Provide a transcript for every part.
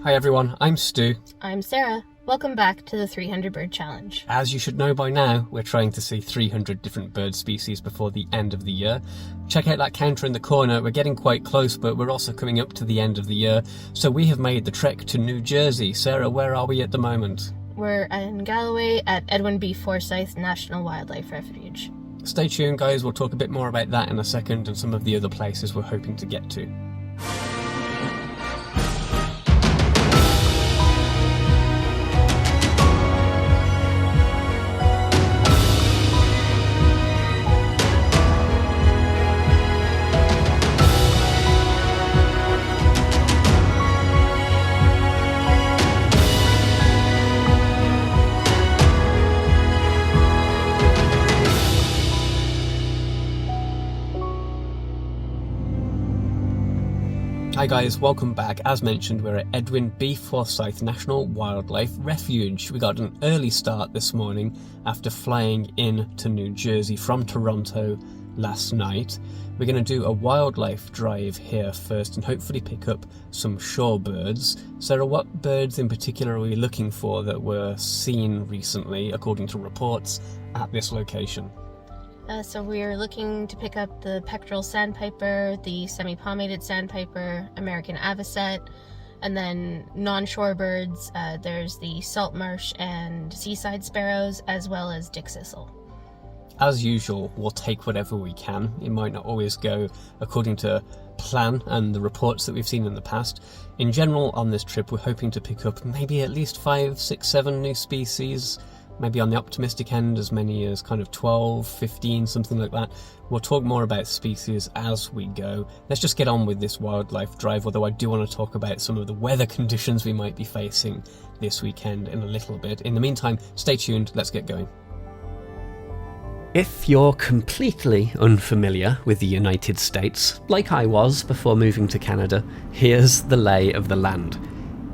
Hi everyone, I'm Stu. I'm Sara. Welcome back to the 300 Bird Challenge. As you should know by now, we're trying to see 300 different bird species before the end of the year. Check out that counter in the corner, we're getting quite close, but we're also coming up to the end of the year. So we have made the trek to New Jersey. Sara, where are we at the moment? We're in Galloway at Edwin B. Forsythe National Wildlife Refuge. Stay tuned guys, we'll talk a bit more about that in a second and some of the other places we're hoping to get to. Hi guys, welcome back. As mentioned, we're at Edwin B. Forsythe National Wildlife Refuge. We got an early start this morning after flying in to New Jersey from Toronto last night. We're going to do a wildlife drive here first and hopefully pick up some shorebirds. Sara, what birds in particular are we looking for that were seen recently, according to reports, at this location? So we're looking to pick up the pectoral sandpiper, the semi-palmated sandpiper, American avocet, and then non-shorebirds, there's the salt marsh and seaside sparrows, as well as dickcissel. As usual, we'll take whatever we can. It might not always go according to plan and the reports that we've seen in the past. In general, on this trip, we're hoping to pick up maybe at least 5, 6, 7 new species. Maybe on the optimistic end, as many as kind of 12, 15, something like that. We'll talk more about species as we go. Let's just get on with this wildlife drive, although I do want to talk about some of the weather conditions we might be facing this weekend in a little bit. In the meantime, stay tuned, let's get going. If you're completely unfamiliar with the United States, like I was before moving to Canada, here's the lay of the land.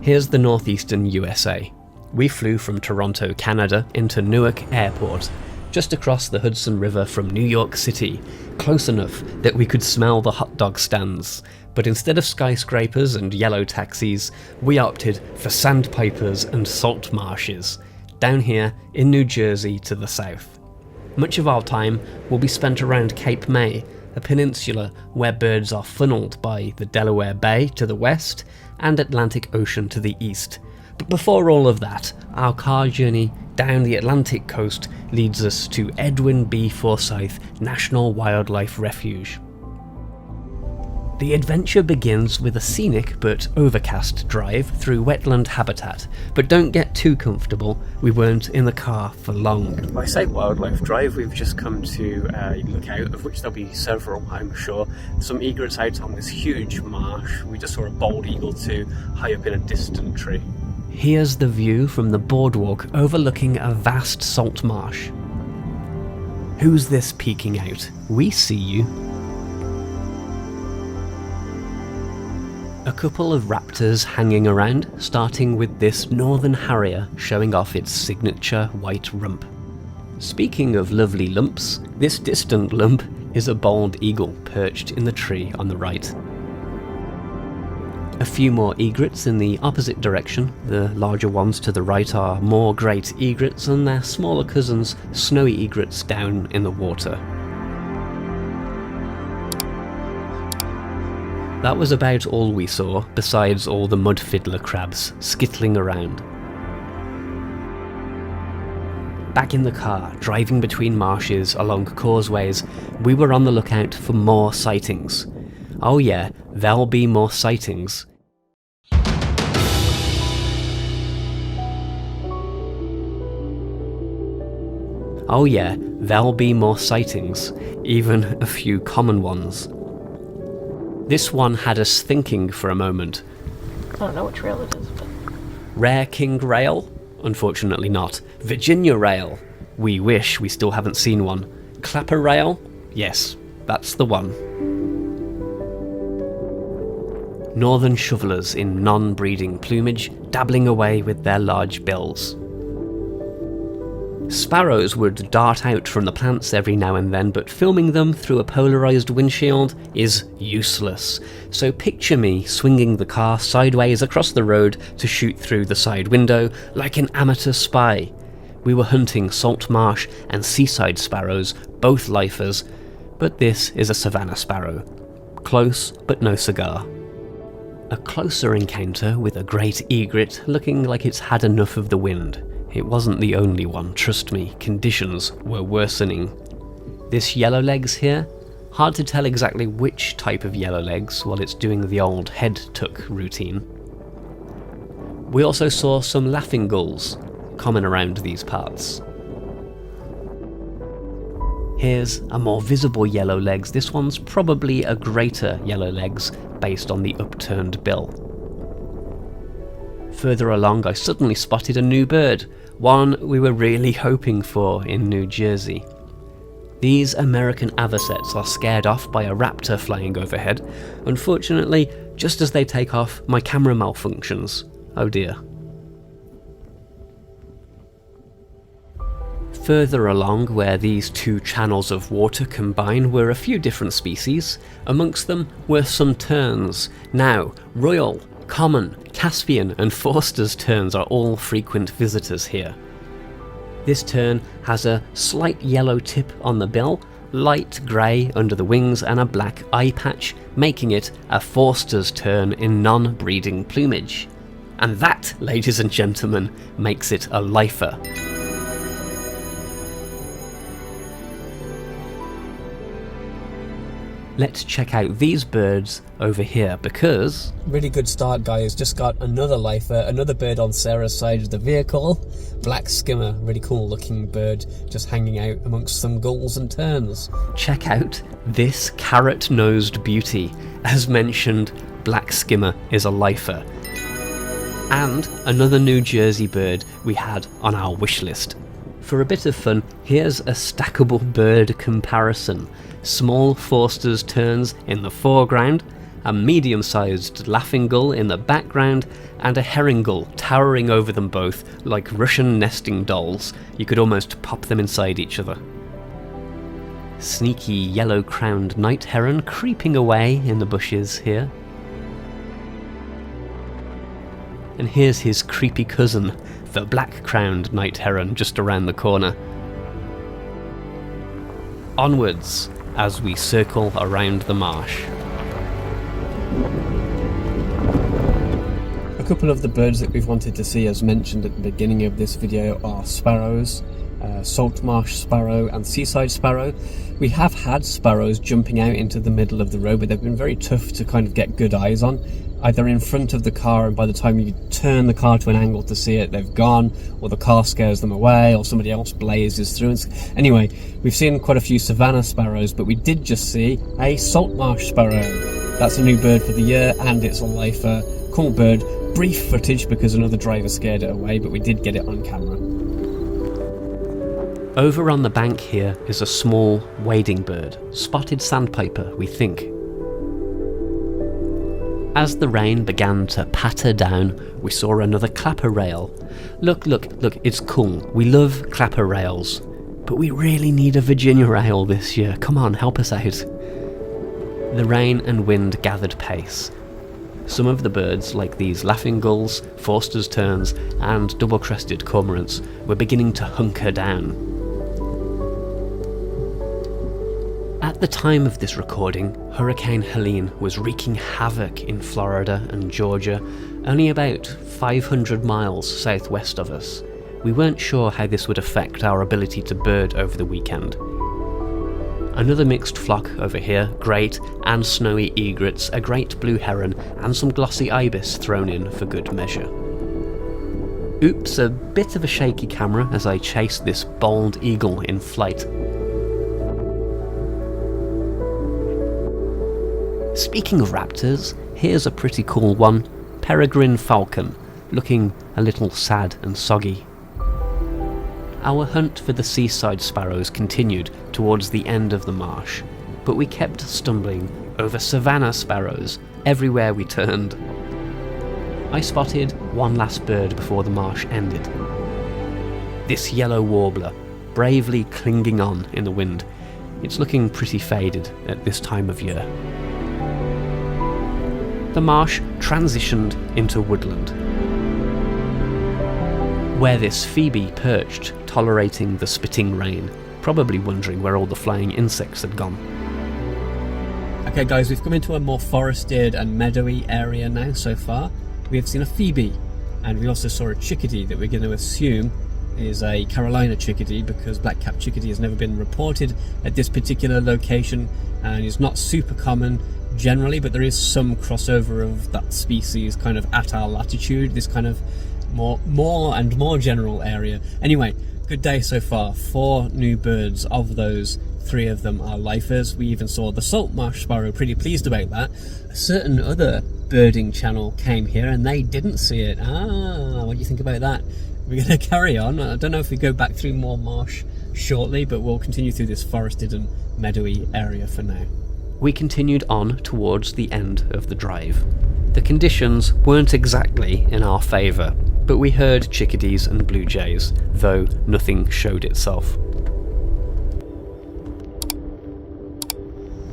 Here's the northeastern USA. We flew from Toronto, Canada into Newark Airport, just across the Hudson River from New York City, close enough that we could smell the hot dog stands. But instead of skyscrapers and yellow taxis, we opted for sandpipers and salt marshes, down here in New Jersey to the south. Much of our time will be spent around Cape May, a peninsula where birds are funneled by the Delaware Bay to the west and Atlantic Ocean to the east. But before all of that, our car journey down the Atlantic coast leads us to Edwin B. Forsythe National Wildlife Refuge. The adventure begins with a scenic but overcast drive through wetland habitat, but don't get too comfortable, we weren't in the car for long. When I say wildlife drive, we've just come to a lookout, of which there'll be several, I'm sure. Some egrets out on this huge marsh. We just saw a bald eagle too, high up in a distant tree. Here's the view from the boardwalk overlooking a vast salt marsh. Who's this peeking out? We see you. A couple of raptors hanging around, starting with this northern harrier showing off its signature white rump. Speaking of lovely lumps, this distant lump is a bald eagle perched in the tree on the right. A few more egrets in the opposite direction. The larger ones to the right are more great egrets and their smaller cousins, snowy egrets, down in the water. That was about all we saw, besides all the mud fiddler crabs skittling around. Back in the car, driving between marshes along causeways, we were on the lookout for more sightings. Oh yeah, there'll be more sightings. Oh yeah, there'll be more sightings, even a few common ones. This one had us thinking for a moment. I don't know which rail it is, but... Rare king rail? Unfortunately not. Virginia rail? We wish we still haven't seen one. Clapper rail? Yes, that's the one. Northern shovelers in non-breeding plumage, dabbling away with their large bills. Sparrows would dart out from the plants every now and then, but filming them through a polarised windshield is useless. So picture me swinging the car sideways across the road to shoot through the side window like an amateur spy. We were hunting salt marsh and seaside sparrows, both lifers, but this is a savanna sparrow. Close, but no cigar. A closer encounter with a great egret looking like it's had enough of the wind. It wasn't the only one, trust me, conditions were worsening. This yellowlegs here, hard to tell exactly which type of yellowlegs while it's doing the old head tuck routine. We also saw some laughing gulls, common around these parts. Here's a more visible yellowlegs. This one's probably a greater yellowlegs based on the upturned bill. Further along I suddenly spotted a new bird, one we were really hoping for in New Jersey. These American avocets are scared off by a raptor flying overhead. Unfortunately, just as they take off, my camera malfunctions. Oh dear. Further along, where these two channels of water combine, were a few different species. Amongst them were some terns. Now, royal, common, Caspian and Forster's terns are all frequent visitors here. This tern has a slight yellow tip on the bill, light grey under the wings and a black eye patch, making it a Forster's tern in non-breeding plumage. And that, ladies and gentlemen, makes it a lifer. Let's check out these birds over here because... Really good start, guys. Just got another lifer, another bird on Sarah's side of the vehicle. Black skimmer, really cool looking bird, just hanging out amongst some gulls and terns. Check out this carrot-nosed beauty. As mentioned, black skimmer is a lifer. And another New Jersey bird we had on our wish list. For a bit of fun, here's a stackable bird comparison. Small Forster's terns in the foreground, a medium-sized laughing gull in the background, and a herring gull towering over them both like Russian nesting dolls. You could almost pop them inside each other. Sneaky yellow-crowned night heron creeping away in the bushes here. And here's his creepy cousin, the black-crowned night heron, just around the corner. Onwards as we circle around the marsh. A couple of the birds that we've wanted to see, as mentioned at the beginning of this video, are sparrows, salt marsh sparrow and seaside sparrow. We have had sparrows jumping out into the middle of the road, but they've been very tough to kind of get good eyes on. Either in front of the car, and by the time you turn the car to an angle to see it, they've gone, or the car scares them away, or somebody else blazes through. Anyway, we've seen quite a few savanna sparrows, but we did just see a salt marsh sparrow. That's a new bird for the year, and it's a lifer. Cool bird. Brief footage because another driver scared it away, but we did get it on camera. Over on the bank here is a small wading bird. Spotted sandpiper, we think. As the rain began to patter down, we saw another clapper rail. Look, it's cool. We love clapper rails. But we really need a Virginia rail this year. Come on, help us out. The rain and wind gathered pace. Some of the birds, like these laughing gulls, Forster's terns, and double-crested cormorants, were beginning to hunker down. At the time of this recording, Hurricane Helene was wreaking havoc in Florida and Georgia, only about 500 miles southwest of us. We weren't sure how this would affect our ability to bird over the weekend. Another mixed flock over here, great and snowy egrets, a great blue heron, and some glossy ibis thrown in for good measure. Oops, a bit of a shaky camera as I chase this bald eagle in flight. Speaking of raptors, here's a pretty cool one, peregrine falcon, looking a little sad and soggy. Our hunt for the seaside sparrows continued towards the end of the marsh, but we kept stumbling over savanna sparrows everywhere we turned. I spotted one last bird before the marsh ended. this yellow warbler, bravely clinging on in the wind. It's looking pretty faded at this time of year. The marsh transitioned into woodland, where this phoebe perched, tolerating the spitting rain, probably wondering where all the flying insects had gone. Okay guys, we've come into a more forested and meadowy area now so far. We have seen a phoebe, and we also saw a chickadee that we're going to assume is a Carolina chickadee, because black-capped chickadee has never been reported at this particular location and is not super common generally, but there is some crossover of that species kind of at our latitude, this kind of more and more general area. Anyway, good day so far. 4 new birds. Of those, 3 of them are lifers. We even saw the salt marsh sparrow, pretty pleased about that. A certain other birding channel came here and they didn't see it. What do you think about that? We're going to carry on. I don't know if we go back through more marsh shortly, but we'll continue through this forested and meadowy area for now. We continued on towards the end of the drive. The conditions weren't exactly in our favour, but we heard chickadees and blue jays, though nothing showed itself.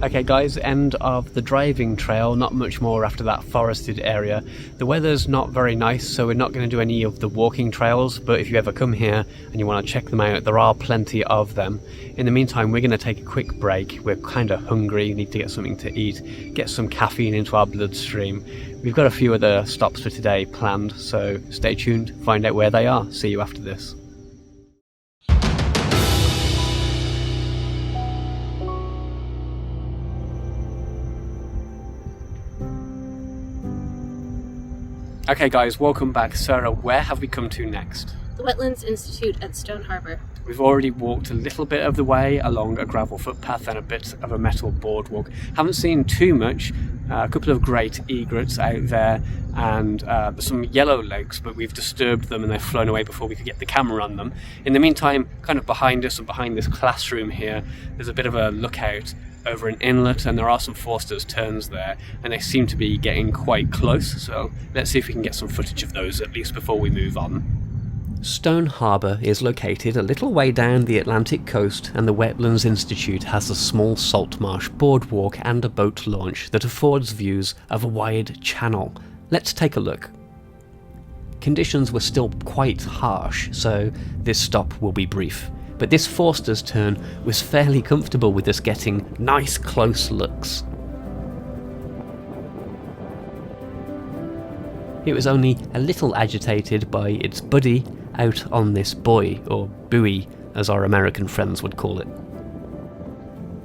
Okay guys, end of the driving trail, not much more after that forested area. The weather's not very nice, so we're not going to do any of the walking trails, but if you ever come here and you want to check them out, there are plenty of them. In the meantime, we're going to take a quick break. We're kind of hungry, need to get something to eat, get some caffeine into our bloodstream. We've got a few other stops for today planned, so stay tuned, find out where they are. See you after this. Okay guys, welcome back. Sarah, where have we come to next? The Wetlands Institute at Stone Harbour. We've already walked a little bit of the way along a gravel footpath and a bit of a metal boardwalk. Haven't seen too much. A couple of great egrets out there and some yellow legs, but we've disturbed them and they've flown away before we could get the camera on them. In the meantime, kind of behind us and behind this classroom here, there's a bit of a lookout over an inlet, and there are some Forster's terns there, and they seem to be getting quite close, so let's see if we can get some footage of those at least before we move on. Stone Harbour is located a little way down the Atlantic coast, and the Wetlands Institute has a small salt marsh boardwalk and a boat launch that affords views of a wide channel. Let's take a look. Conditions were still quite harsh, so this stop will be brief. But this Forster's tern was fairly comfortable with us getting nice close looks. It was only a little agitated by its buddy out on this buoy, or buoy as our American friends would call it.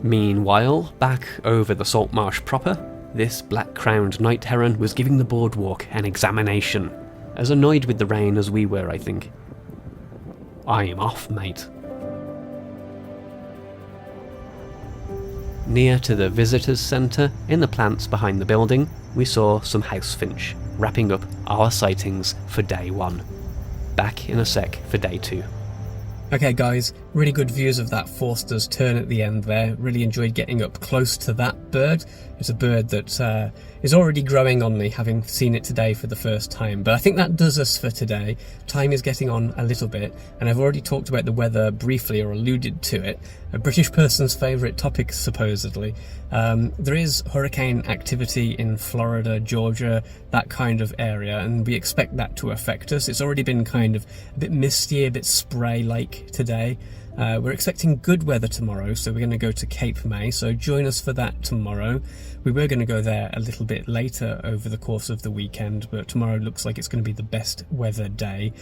Meanwhile, back over the salt marsh proper, this black-crowned night heron was giving the boardwalk an examination, as annoyed with the rain as we were, I think. I am off, mate. Near to the visitors centre, in the plants behind the building, we saw some house finch, wrapping up our sightings for day 1. Back in a sec for day 2. Okay guys, really good views of that Forster's tern at the end there. Really enjoyed getting up close to that bird. It's a bird that is already growing on me, having seen it today for the first time. But I think that does us for today. Time is getting on a little bit, and I've already talked about the weather briefly, or alluded to it. A British person's favourite topic, supposedly. There is hurricane activity in Florida, Georgia, that kind of area, and we expect that to affect us. It's already been kind of a bit misty, a bit spray-like today. We're expecting good weather tomorrow, so we're going to go to Cape May, so join us for that tomorrow. We were going to go there a little bit later over the course of the weekend, but tomorrow looks like it's going to be the best weather day.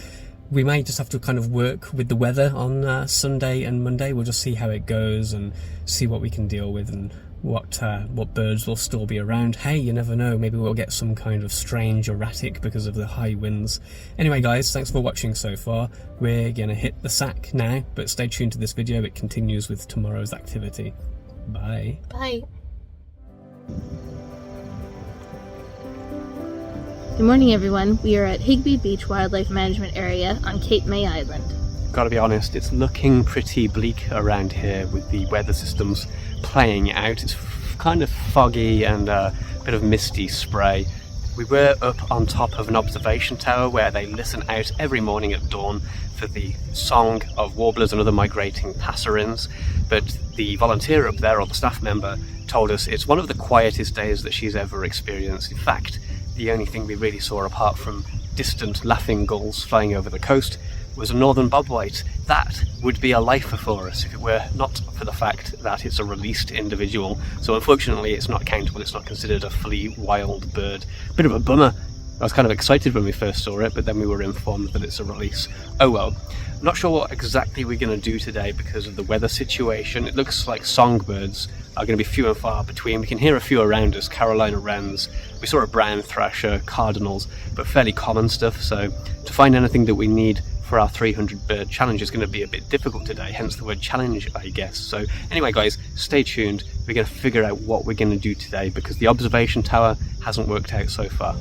We may just have to kind of work with the weather on Sunday and Monday. We'll just see how it goes and see what we can deal with and what birds will still be around. Hey, you never know, maybe we'll get some kind of strange erratic because of the high winds. Anyway guys, thanks for watching so far. We're gonna hit the sack now, but stay tuned to this video, it continues with tomorrow's activity. Bye. Bye. Good morning everyone, we are at Higbee Beach Wildlife Management Area on Cape May Island. Gotta be honest, it's looking pretty bleak around here with the weather systems playing out. It's kind of foggy and a bit of misty spray. We were up on top of an observation tower where they listen out every morning at dawn for the song of warblers and other migrating passerines, but the volunteer up there, or the staff member, told us it's one of the quietest days that she's ever experienced. In fact, the only thing we really saw apart from distant laughing gulls flying over the coast was a northern bobwhite. That would be a lifer for us if it were not for the fact that it's a released individual. So unfortunately it's not countable, it's not considered a fully wild bird. Bit of a bummer. I was kind of excited when we first saw it, but then we were informed that it's a release. Oh well. Not sure what exactly we're going to do today because of the weather situation. It looks like songbirds are going to be few and far between. We can hear a few around us, Carolina wrens. We saw a brown thrasher, cardinals, but fairly common stuff. So to find anything that we need for our 300 bird challenge is going to be a bit difficult today, hence the word challenge, I guess. So anyway guys, stay tuned. We're going to figure out what we're going to do today because the observation tower hasn't worked out so far.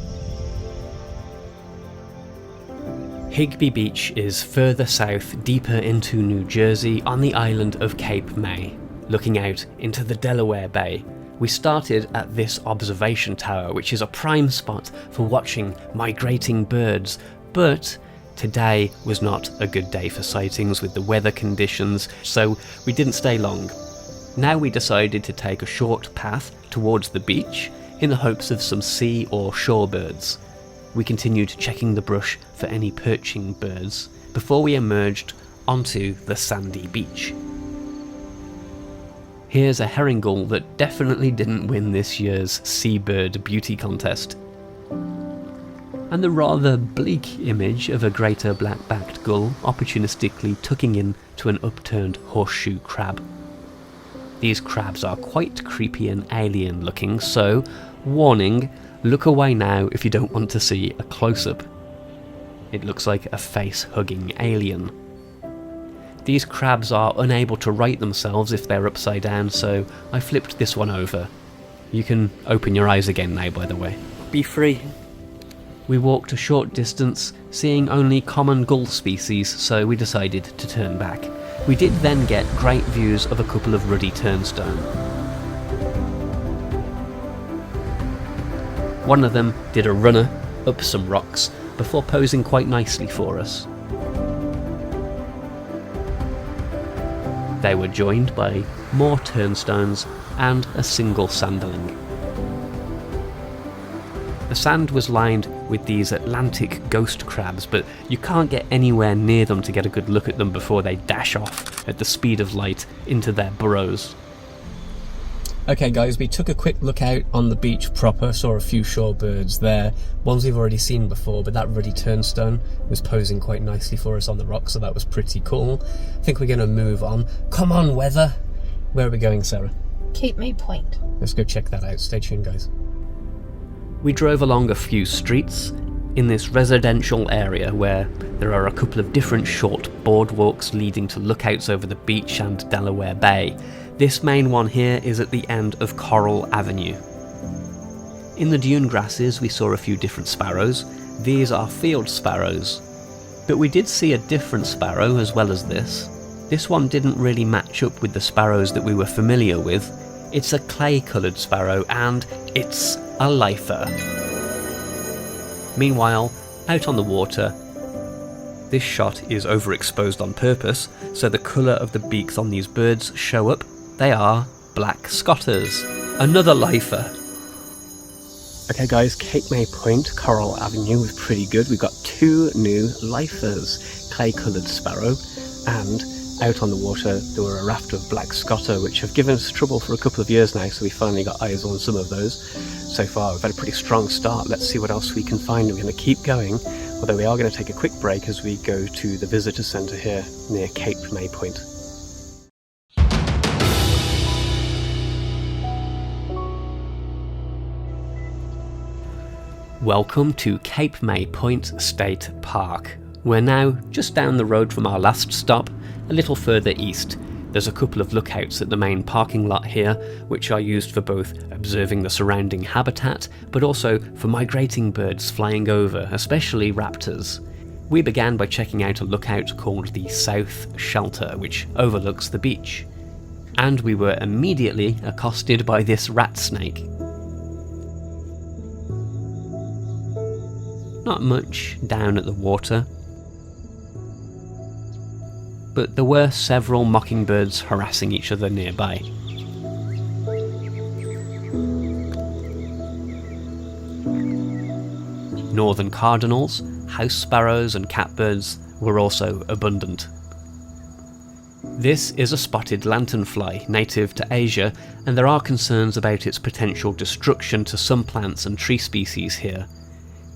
Higbee Beach is further south, deeper into New Jersey, on the island of Cape May, looking out into the Delaware Bay. We started at this observation tower, which is a prime spot for watching migrating birds, but today was not a good day for sightings with the weather conditions, so we didn't stay long. Now we decided to take a short path towards the beach in the hopes of some sea or shorebirds. We continued checking the brush for any perching birds before we emerged onto the sandy beach. Here's a herring gull that definitely didn't win this year's Seabird Beauty Contest. And the rather bleak image of a greater black-backed gull opportunistically tucking in to an upturned horseshoe crab. These crabs are quite creepy and alien looking, so warning, look away now if you don't want to see a close-up. It looks like a face-hugging alien. These crabs are unable to right themselves if they're upside down, so I flipped this one over. You can open your eyes again now, by the way. Be free. We walked a short distance, seeing only common gull species, so we decided to turn back. We did then get great views of a couple of ruddy turnstone. One of them did a runner up some rocks before posing quite nicely for us. They were joined by more turnstones and a single sanderling. The sand was lined with these Atlantic ghost crabs, but you can't get anywhere near them to get a good look at them before they dash off at the speed of light into their burrows. Okay guys, we took a quick look out on the beach proper, saw a few shorebirds there, ones we've already seen before, but that ruddy turnstone was posing quite nicely for us on the rock, so that was pretty cool. I think we're going to move on. Come on, weather! Where are we going, Sarah? Cape May Point. Let's go check that out. Stay tuned, guys. We drove along a few streets in this residential area where there are a couple of different short boardwalks leading to lookouts over the beach and Delaware Bay. This main one here is at the end of Coral Avenue. In the dune grasses we saw a few different sparrows. These are field sparrows. But we did see a different sparrow as well as this. This one didn't really match up with the sparrows that we were familiar with. It's a clay-coloured sparrow and it's a lifer. Meanwhile, out on the water, this shot is overexposed on purpose, so the colour of the beaks on these birds show up. They are black scotters. Another lifer. Okay guys, Cape May Point, Coral Avenue was pretty good. We've got two new lifers, clay-coloured sparrow, and out on the water there were a raft of black scotter, which have given us trouble for a couple of years now, so we finally got eyes on some of those. So far we've had a pretty strong start. Let's see what else we can find. We're going to keep going, although we are going to take a quick break as we go to the visitor centre here near Cape May Point. Welcome to Cape May Point State Park. We're now just down the road from our last stop, a little further east. There's a couple of lookouts at the main parking lot here, which are used for both observing the surrounding habitat, but also for migrating birds flying over, especially raptors. We began by checking out a lookout called the South Shelter, which overlooks the beach. And we were immediately accosted by this rat snake. not much down at the water. But there were several mockingbirds harassing each other nearby. Northern cardinals, house sparrows and catbirds were also abundant. This is a spotted lanternfly native to Asia, and there are concerns about its potential destruction to some plants and tree species here.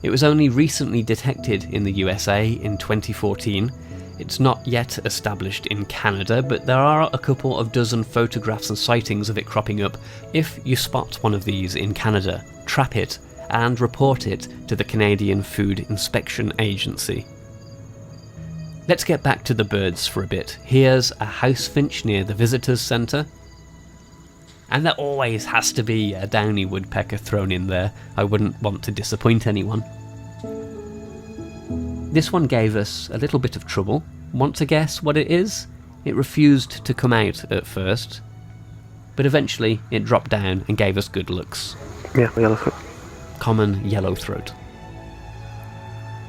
It was only recently detected in the USA in 2014. It's not yet established in Canada, but there are a couple of dozen photographs and sightings of it cropping up. If you spot one of these in Canada, trap it and report it to the Canadian Food Inspection Agency. Let's get back to the birds for a bit. Here's a house finch near the visitors centre. And there always has to be a downy woodpecker thrown in there. I wouldn't want to disappoint anyone. This one gave us a little bit of trouble. Want to guess what it is? It refused to come out at first, but eventually it dropped down and gave us good looks. Yeah, yellowthroat. Common yellowthroat.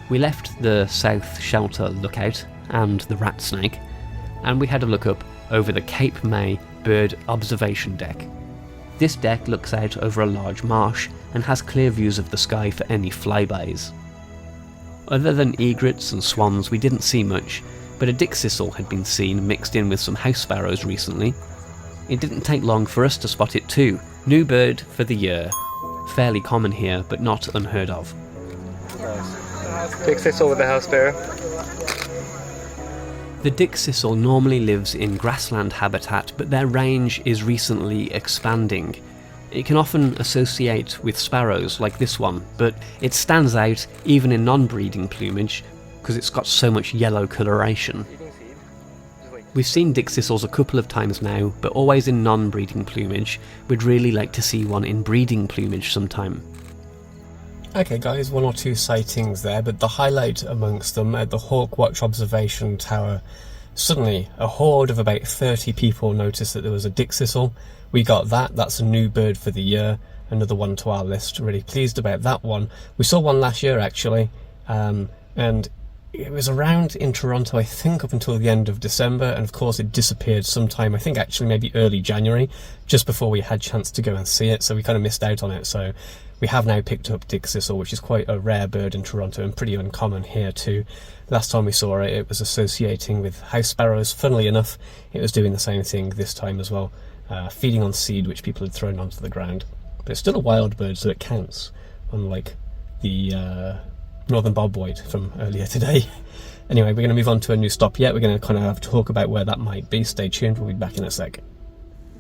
We left the South Shelter lookout and the rat snake, and we had a look up over the Cape May bird observation deck. This deck looks out over a large marsh and has clear views of the sky for any flybys. Other than egrets and swans, we didn't see much, but a dickcissel had been seen mixed in with some house sparrows recently. It didn't take long for us to spot it too. New bird for the year. Fairly common here, but not unheard of. Dickcissel with the house sparrow. The dickcissel normally lives in grassland habitat, but their range is recently expanding. It can often associate with sparrows like this one, but it stands out even in non-breeding plumage because it's got so much yellow coloration. We've seen dickcissels a couple of times now, but always in non-breeding plumage. We'd really like to see one in breeding plumage sometime. Okay guys, one or two sightings there, but the highlight amongst them at the Hawk Watch observation tower, suddenly a horde of about 30 people noticed that there was a dickcissel. We got that, that's a new bird for the year, another one to our list, really pleased about that one. We saw one last year actually, and it was around in Toronto I think up until the end of December, and of course it disappeared sometime, I think actually maybe early January, just before we had chance to go and see it, so we kind of missed out on it. So we have now picked up dickcissel, which is quite a rare bird in Toronto and pretty uncommon here too. Last time we saw it, it was associating with house sparrows. Funnily enough, it was doing the same thing this time as well, feeding on seed which people had thrown onto the ground. But it's still a wild bird, so it counts, unlike the northern bobwhite from earlier today. Anyway, we're going to move on to a new stop yet. We're going to kind of have to talk about where that might be. Stay tuned, we'll be back in a sec.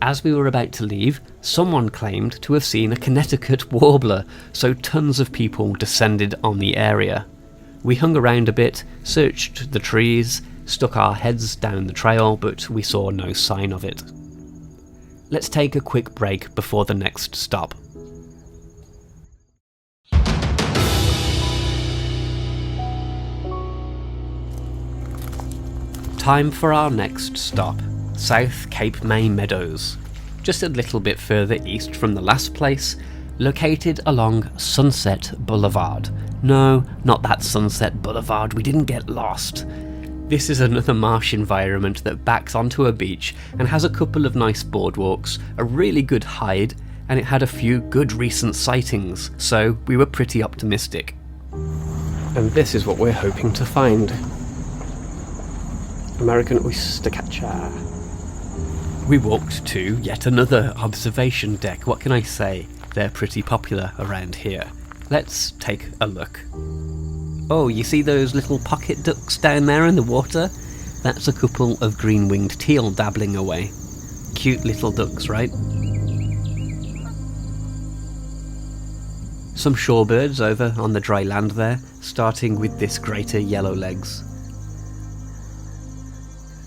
As we were about to leave, someone claimed to have seen a Connecticut warbler, so tons of people descended on the area. We hung around a bit, searched the trees, stuck our heads down the trail, but we saw no sign of it. Let's take a quick break before the next stop. Time for our next stop. South Cape May Meadows, just a little bit further east from the last place, located along Sunset Boulevard. No, not that Sunset Boulevard, we didn't get lost. This is another marsh environment that backs onto a beach and has a couple of nice boardwalks, a really good hide, and it had a few good recent sightings, so we were pretty optimistic. And this is what we're hoping to find. American oyster catcher. We walked to yet another observation deck. What can I say? They're pretty popular around here. Let's take a look. Oh, you see those little pocket ducks down there in the water? That's a couple of green-winged teal dabbling away. Cute little ducks, right? Some shorebirds over on the dry land there, starting with this greater yellowlegs.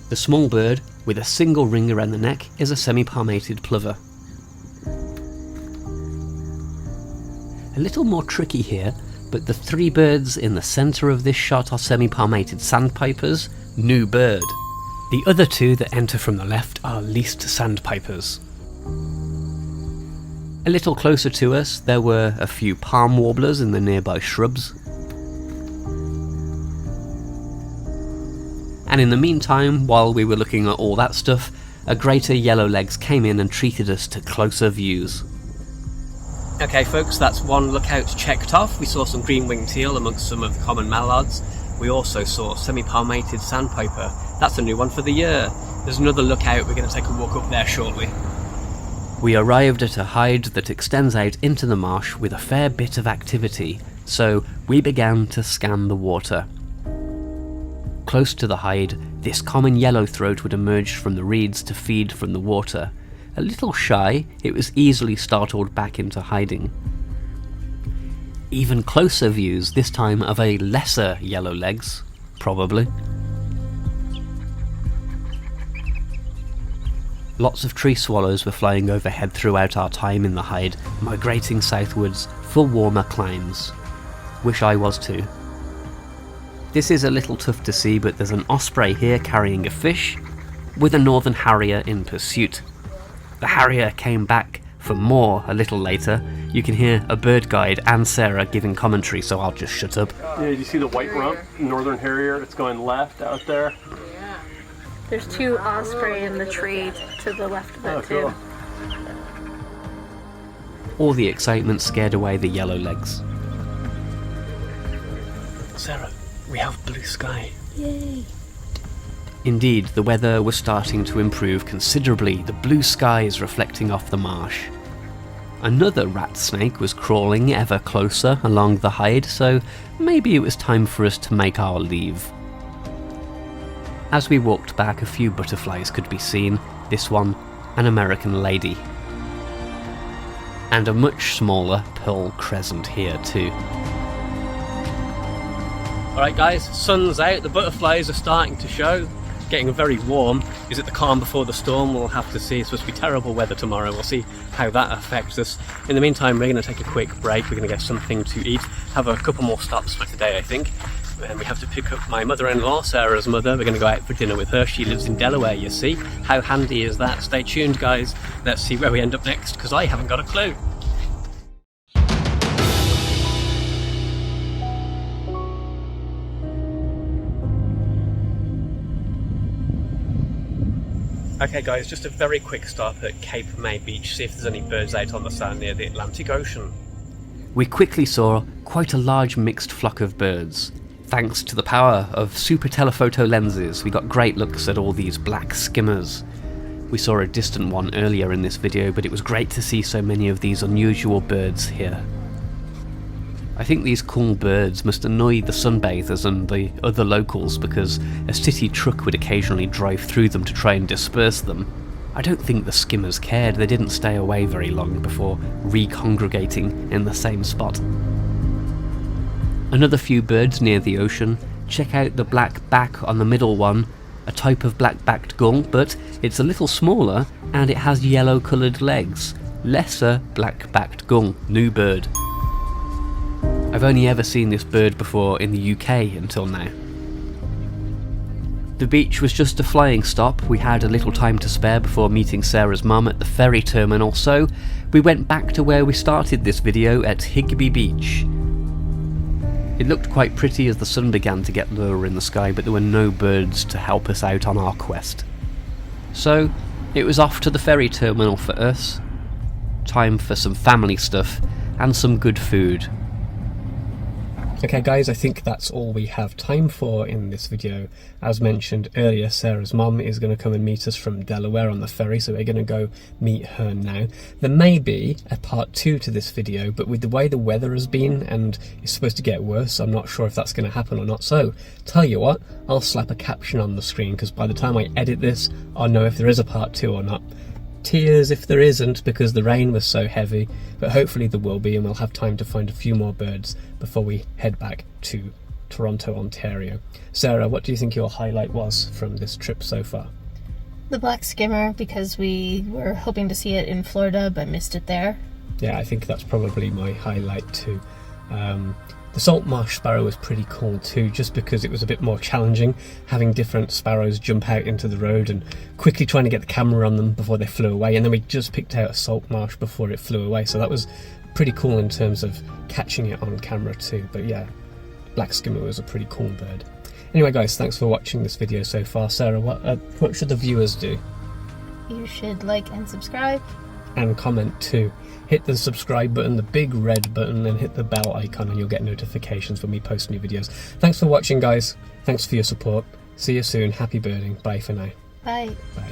The small bird, with a single ring around the neck, is a semi-palmated plover. A little more tricky here, but the three birds in the centre of this shot are semi-palmated sandpipers, new bird. The other two that enter from the left are least sandpipers. A little closer to us, there were a few palm warblers in the nearby shrubs. And in the meantime, while we were looking at all that stuff, a greater yellowlegs came in and treated us to closer views. Okay folks, that's one lookout checked off. We saw some green-winged teal amongst some of the common mallards. We also saw semi-palmated sandpiper. That's a new one for the year. There's another lookout, we're going to take a walk up there shortly. We arrived at a hide that extends out into the marsh with a fair bit of activity, so we began to scan the water. Close to the hide, this common yellowthroat would emerge from the reeds to feed from the water. A little shy, it was easily startled back into hiding. Even closer views, this time of a lesser yellowlegs, probably. Lots of tree swallows were flying overhead throughout our time in the hide, migrating southwards for warmer climes. Wish I was too. This is a little tough to see, but there's an osprey here carrying a fish, with a northern harrier in pursuit. The harrier came back for more a little later. You can hear a bird guide and Sarah giving commentary, so I'll just shut up. Yeah, did you see the white rump, northern harrier? It's going left out there. There's two osprey in the tree to the left of it too. All the excitement scared away the yellowlegs. Sarah, we have blue sky. Yay! Indeed, the weather was starting to improve considerably. The blue sky is reflecting off the marsh. Another rat snake was crawling ever closer along the hide, so maybe it was time for us to make our leave. As we walked back, a few butterflies could be seen, this one an American lady. And a much smaller pearl crescent here too. Alright guys, sun's out, the butterflies are starting to show. Getting very warm. Is it the calm before the storm? We'll have to see. It's supposed to be terrible weather tomorrow. We'll see how that affects us. In the meantime, we're going to take a quick break. We're going to get something to eat. Have a couple more stops for today, I think. And we have to pick up my mother-in-law, Sarah's mother. We're going to go out for dinner with her. She lives in Delaware, you see. How handy is that? Stay tuned, guys. Let's see where we end up next, because I haven't got a clue. Okay guys, just a very quick stop at Cape May Beach, see if there's any birds out on the sand near the Atlantic Ocean. We quickly saw quite a large mixed flock of birds. Thanks to the power of super telephoto lenses, we got great looks at all these black skimmers. We saw a distant one earlier in this video, but it was great to see so many of these unusual birds here. I think these cool birds must annoy the sunbathers and the other locals because a city truck would occasionally drive through them to try and disperse them. I don't think the skimmers cared, they didn't stay away very long before recongregating in the same spot. Another few birds near the ocean. Check out the black back on the middle one, a type of black-backed gull, but it's a little smaller and it has yellow-coloured legs. Lesser black-backed gull, new bird. I've only ever seen this bird before in the UK until now. The beach was just a flying stop. We had a little time to spare before meeting Sarah's mum at the ferry terminal, so we went back to where we started this video at Higbee Beach. It looked quite pretty as the sun began to get lower in the sky, but there were no birds to help us out on our quest. So it was off to the ferry terminal for us. Time for some family stuff and some good food. Okay guys, I think that's all we have time for in this video. As mentioned earlier, Sarah's mum is going to come and meet us from Delaware on the ferry, so we're going to go meet her now. There may be a part 2 to this video, but with the way the weather has been, and it's supposed to get worse, I'm not sure if that's going to happen or not. So, tell you what, I'll slap a caption on the screen, because by the time I edit this, I'll know if there is a part 2 or not. Tears if there isn't, because the rain was so heavy, but hopefully there will be, and we'll have time to find a few more birds before we head back to Toronto, Ontario. Sarah, what do you think your highlight was from this trip so far? The black skimmer, because we were hoping to see it in Florida but missed it there. Yeah, I think that's probably my highlight too. The salt marsh sparrow was pretty cool too, just because it was a bit more challenging, having different sparrows jump out into the road and quickly trying to get the camera on them before they flew away, and then we just picked out a salt marsh before it flew away, so that was pretty cool in terms of catching it on camera too. But yeah, black skimmer was a pretty cool bird. Anyway guys, thanks for watching this video so far. Sarah, what should the viewers do? You should like and subscribe. And comment too. Hit the subscribe button, the big red button, and hit the bell icon and you'll get notifications when we post new videos. Thanks for watching guys. Thanks for your support. See you soon. Happy birding. Bye for now. Bye. Bye.